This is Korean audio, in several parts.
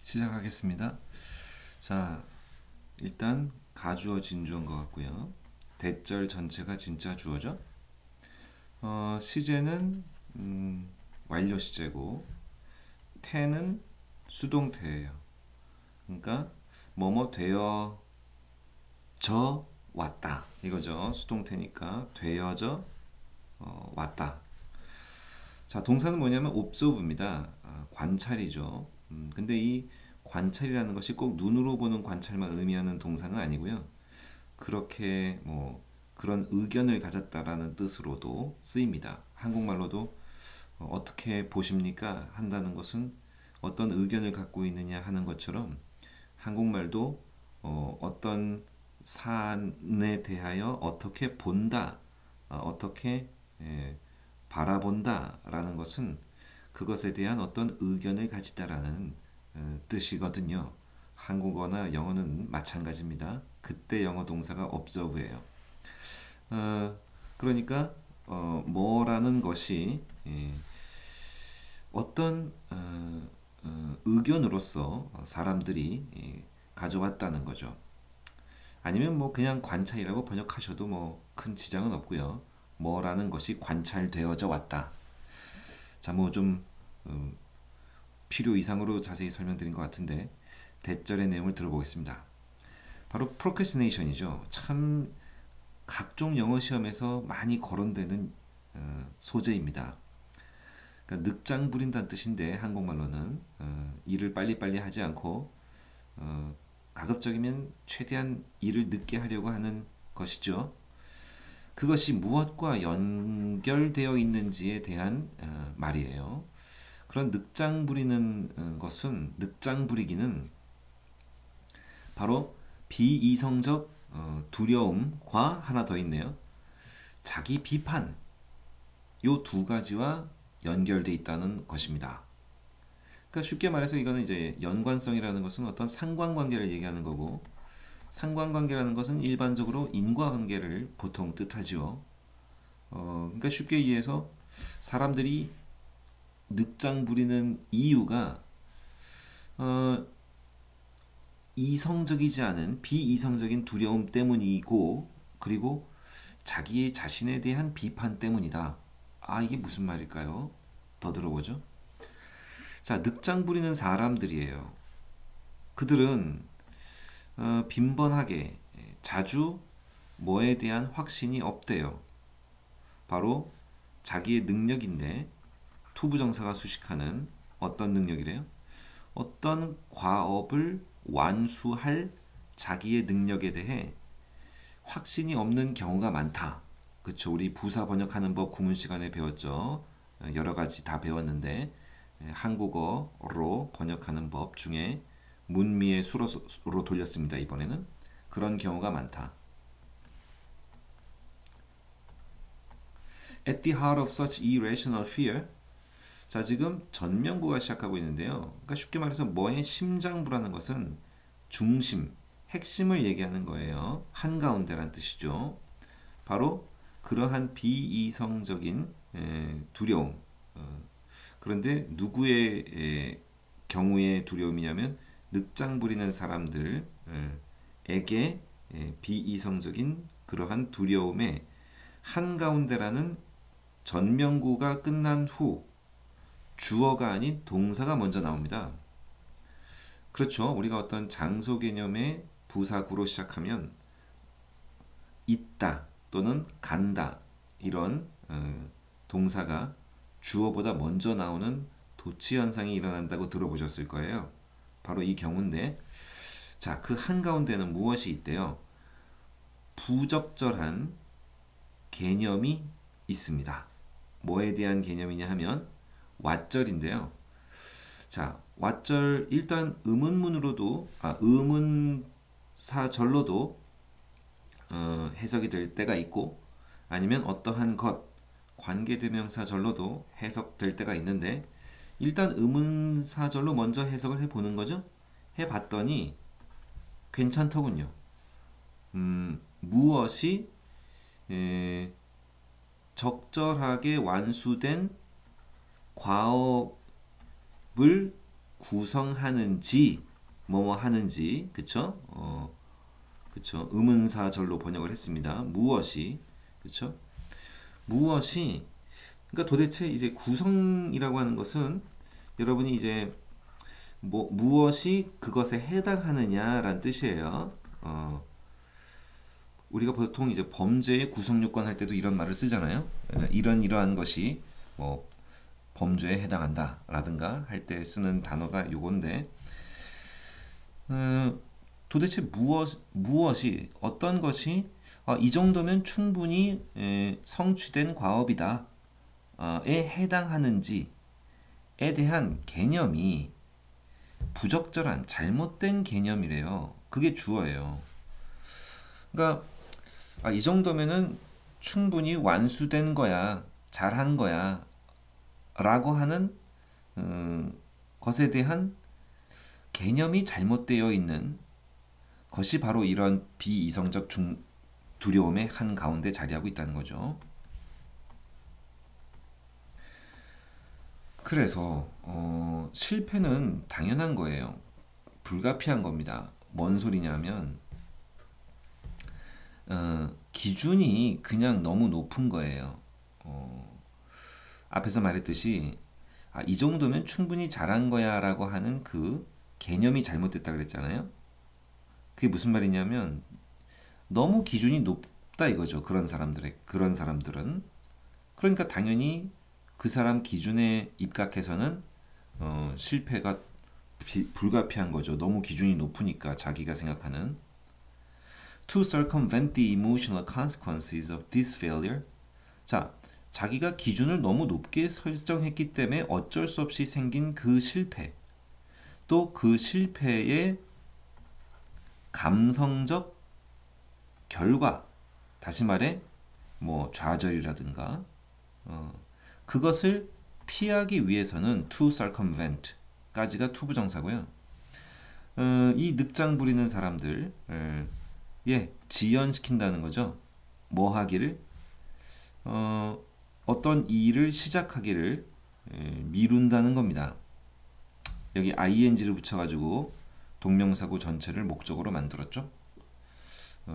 시작하겠습니다. 자, 일단 가주어 진주어인 것 같고요. 대절 전체가 진짜 주어죠. 시제는 완료 시제고 태는 수동태예요. 그러니까 뭐뭐 되어져 왔다 이거죠. 수동태니까 되어져 왔다. 자, 동사는 뭐냐면 observe입니다. 관찰이죠. 근데 이 관찰이라는 것이 꼭 눈으로 보는 관찰만 의미하는 동사는 아니고요. 그렇게 뭐 그런 의견을 가졌다라는 뜻으로도 쓰입니다. 한국말로도 어떻게 보십니까? 한다는 것은 어떤 의견을 갖고 있느냐 하는 것처럼 한국말도 어떤 사안에 대하여 어떻게 본다, 어떻게 바라본다라는 것은 그것에 대한 어떤 의견을 가지다라는 뜻이거든요. 한국어나 영어는 마찬가지입니다. 그때 영어 동사가 observe예요. 그러니까 뭐라는 것이 어떤 의견으로서 사람들이 가져왔다는 거죠. 아니면 뭐 그냥 관찰이라고 번역하셔도 뭐 큰 지장은 없고요. 뭐라는 것이 관찰되어져 왔다. 자, 뭐 좀 필요 이상으로 자세히 설명드린 것 같은데 대절의 내용을 들어보겠습니다. 바로 procrastination이죠. 참 각종 영어 시험에서 많이 거론되는 소재입니다. 그러니까 늑장 부린다는 뜻인데 한국말로는 일을 빨리빨리 하지 않고 가급적이면 최대한 일을 늦게 하려고 하는 것이죠. 그것이 무엇과 연결되어 있는지에 대한 말이에요. 그런 늑장 부리는 것은 늑장 부리기는 바로 비이성적 두려움과 하나 더 있네요. 자기 비판 요 두 가지와 연결돼 있다는 것입니다. 그러니까 쉽게 말해서 이거는 이제 연관성이라는 것은 어떤 상관관계를 얘기하는 거고 상관관계라는 것은 일반적으로 인과관계를 보통 뜻하지요. 그러니까 쉽게 이해해서 사람들이 늑장 부리는 이유가 이성적이지 않은 비이성적인 두려움 때문이고 그리고 자기 자신에 대한 비판 때문이다. 아, 이게 무슨 말일까요? 더 들어보죠. 자, 늑장 부리는 사람들이에요. 그들은 빈번하게 자주 뭐에 대한 확신이 없대요. 바로 자기의 능력인데 투부정사가 수식하는 어떤 능력이래요? 어떤 과업을 완수할 자기의 능력에 대해 확신이 없는 경우가 많다. 그쵸? 우리 부사 번역하는 법 구문 시간에 배웠죠. 여러 가지 다 배웠는데 한국어로 번역하는 법 중에 문미의 수로로 돌렸습니다. 이번에는 그런 경우가 많다. At the heart of such irrational fear. 자, 지금 전면구가 시작하고 있는데요. 그러니까 쉽게 말해서 뭐의 심장부라는 것은 중심, 핵심을 얘기하는 거예요. 한가운데란 뜻이죠. 바로 그러한 비이성적인 두려움. 그런데 누구의 경우의 두려움이냐면 늑장 부리는 사람들에게 비이성적인 그러한 두려움의 한가운데라는 전면구가 끝난 후 주어가 아닌 동사가 먼저 나옵니다. 그렇죠. 우리가 어떤 장소 개념의 부사구로 시작하면 있다 또는 간다 이런 동사가 주어보다 먼저 나오는 도치 현상이 일어난다고 들어보셨을 거예요. 바로 이 경우인데 자, 그 한가운데는 무엇이 있대요? 부적절한 개념이 있습니다. 뭐에 대한 개념이냐 하면 왓절인데요. 자, 왓절 일단 의문문으로도 의문사절로도 해석이 될 때가 있고 아니면 어떠한 것 관계대명사절로도 해석될 때가 있는데 일단 의문사절로 먼저 해석을 해보는 거죠. 해봤더니 괜찮더군요. 무엇이 적절하게 완수된 과업을 구성하는지 뭐뭐 하는지 그쵸? 그쵸? 의문사절로 번역을 했습니다. 무엇이 그쵸? 무엇이 그러니까 도대체 이제 구성이라고 하는 것은 여러분이 이제 뭐 무엇이 그것에 해당하느냐라는 뜻이에요. 우리가 보통 이제 범죄의 구성 요건 할 때도 이런 말을 쓰잖아요. 그래서 이러한 것이 뭐 범죄에 해당한다라든가 할 때 쓰는 단어가 요건데 도대체 무엇이 어떤 것이 이 정도면 충분히 성취된 과업이다 에 해당하는지에 대한 개념이 부적절한 잘못된 개념이래요. 그게 주어예요. 그러니까 이 정도면은 충분히 완수된 거야, 잘한 거야 라고 하는 것에 대한 개념이 잘못되어 있는 것이 바로 이런 비이성적 두려움의 한 가운데 자리하고 있다는 거죠. 그래서 실패는 당연한 거예요. 불가피한 겁니다. 뭔 소리냐면 기준이 그냥 너무 높은 거예요. 앞에서 말했듯이 이 정도면 충분히 잘한 거야 라고 하는 그 개념이 잘못됐다 그랬잖아요. 그게 무슨 말이냐면 너무 기준이 높다 이거죠. 그런 사람들은. 그러니까 당연히 그 사람 기준에 입각해서는 실패가 불가피한 거죠. 너무 기준이 높으니까 자기가 생각하는. To circumvent the emotional consequences of this failure. 자, 자기가 기준을 너무 높게 설정했기 때문에 어쩔 수 없이 생긴 그 실패. 또 그 실패의 감성적 결과. 다시 말해 뭐 좌절이라든가 그것을 피하기 위해서는 to circumvent 까지가 to 부정사고요. 이 늑장 부리는 사람들 지연시킨다는 거죠. 뭐 하기를 어떤 일을 시작하기를 미룬다는 겁니다. 여기 ing를 붙여가지고 동명사구 전체를 목적으로 만들었죠.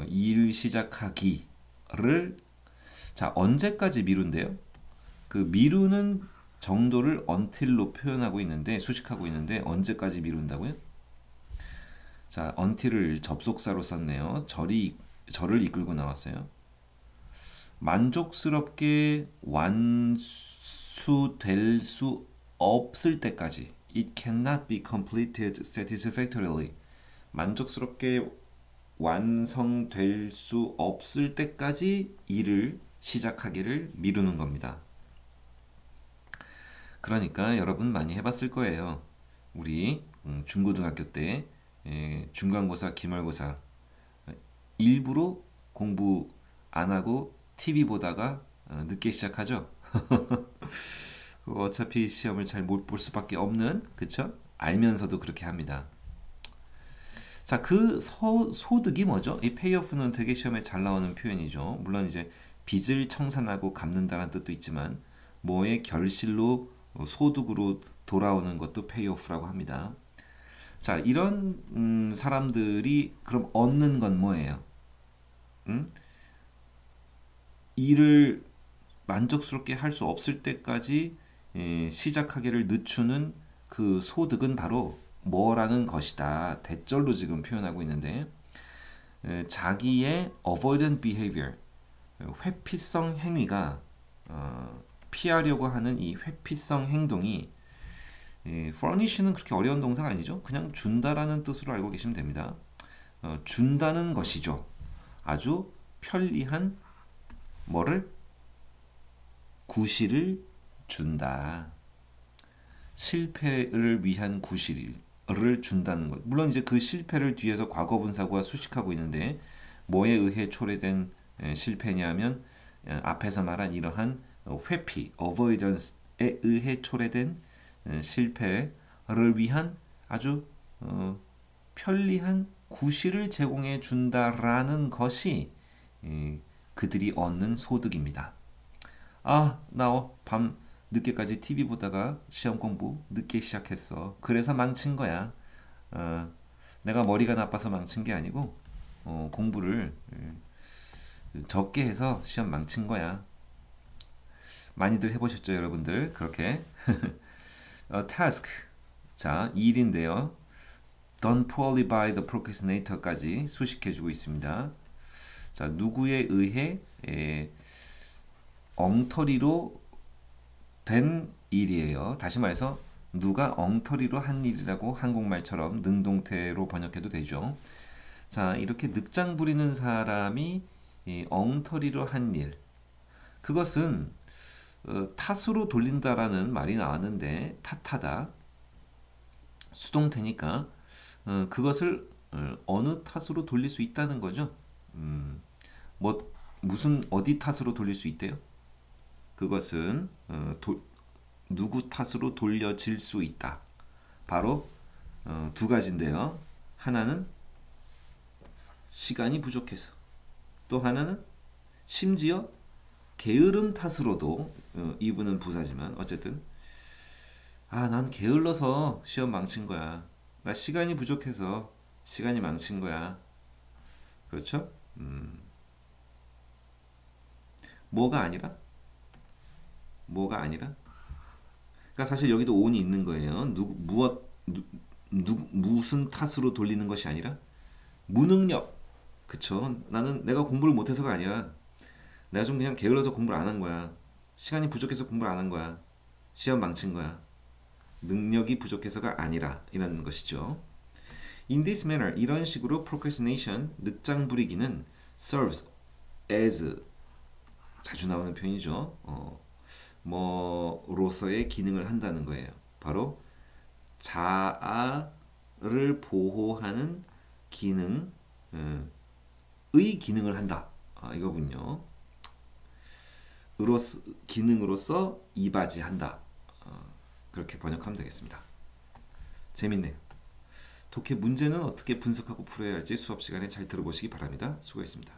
일을 시작하기를 자 언제까지 미룬대요? 그 미루는 정도를 until로 표현하고 있는데 수식하고 있는데 언제까지 미룬다고요? 자 until을 접속사로 썼네요. 절을 이끌고 나왔어요. 만족스럽게 완수될 수 없을 때까지 It cannot be completed satisfactorily. 만족스럽게 완성될 수 없을 때까지 일을 시작하기를 미루는 겁니다. 그러니까 여러분 많이 해봤을 거예요. 우리 중고등학교 때 중간고사, 기말고사 일부러 공부 안 하고 TV 보다가 늦게 시작하죠. 어차피 시험을 잘 못 볼 수밖에 없는 그쵸? 알면서도 그렇게 합니다. 자, 그 소득이 뭐죠? 이 페이오프는 되게 시험에 잘 나오는 표현이죠. 물론 이제 빚을 청산하고 갚는다는 뜻도 있지만 뭐의 결실로 소득으로 돌아오는 것도 페이오프라고 합니다. 자, 이런 사람들이 그럼 얻는 건 뭐예요? 일을 만족스럽게 할 수 없을 때까지 시작하기를 늦추는 그 소득은 바로 뭐라는 것이다. 대절로 지금 표현하고 있는데 자기의 avoidant behavior, 회피성 행위가 피하려고 하는 이 회피성 행동이 furnish는 그렇게 어려운 동사가 아니죠. 그냥 준다라는 뜻으로 알고 계시면 됩니다. 준다는 것이죠. 아주 편리한 뭐를? 구실을 준다. 실패를 위한 구실을 준다는 것. 물론 이제 그 실패를 뒤에서 과거분사구가 수식하고 있는데 뭐에 의해 초래된 실패냐면 앞에서 말한 이러한 회피, avoidance에 의해 초래된 실패를 위한 아주 편리한 구실을 제공해 준다라는 것이 그들이 얻는 소득입니다. 나 밤 늦게까지 TV 보다가 시험 공부 늦게 시작했어. 그래서 망친 거야. 내가 머리가 나빠서 망친 게 아니고 공부를 적게 해서 시험 망친 거야. 많이들 해보셨죠, 여러분들? 그렇게. task. 자, 일인데요. done poorly by the procrastinator까지 수식해주고 있습니다. 자, 누구에 의해 엉터리로 된 일이에요. 다시 말해서 누가 엉터리로 한 일이라고 한국말처럼 능동태로 번역해도 되죠. 자, 이렇게 늑장 부리는 사람이 엉터리로 한 일. 그것은 탓으로 돌린다라는 말이 나왔는데 탓하다. 수동태니까 그것을 어느 탓으로 돌릴 수 있다는 거죠. 뭐 무슨 어디 탓으로 돌릴 수 있대요? 그것은 누구 탓으로 돌려질 수 있다. 바로 두 가지인데요. 하나는 시간이 부족해서, 또 하나는 심지어 게으름 탓으로도, 이분은 부사지만 어쨌든 난 게을러서 시험 망친 거야. 나 시간이 부족해서 시간이 망친 거야. 그렇죠? 뭐가 아니라? 뭐가 아니라? 그러니까 사실 여기도 on이 있는 거예요. 무슨 탓으로 돌리는 것이 아니라 무능력. 그쵸? 나는 내가 공부를 못해서가 아니야. 내가 좀 그냥 게을러서 공부를 안 한 거야. 시간이 부족해서 공부를 안 한 거야. 시험 망친 거야. 능력이 부족해서가 아니라 이라는 것이죠. In this manner, 이런 식으로 procrastination, 늑장 부리기는 serves as, 자주 나오는 표현이죠. 뭐로서의 기능을 한다는 거예요. 바로 자아를 보호하는 기능, 의 기능을 한다. 이거군요. 기능으로서 이바지한다. 그렇게 번역하면 되겠습니다. 재밌네요. 독해 문제는 어떻게 분석하고 풀어야 할지 수업 시간에 잘 들어보시기 바랍니다. 수고했습니다.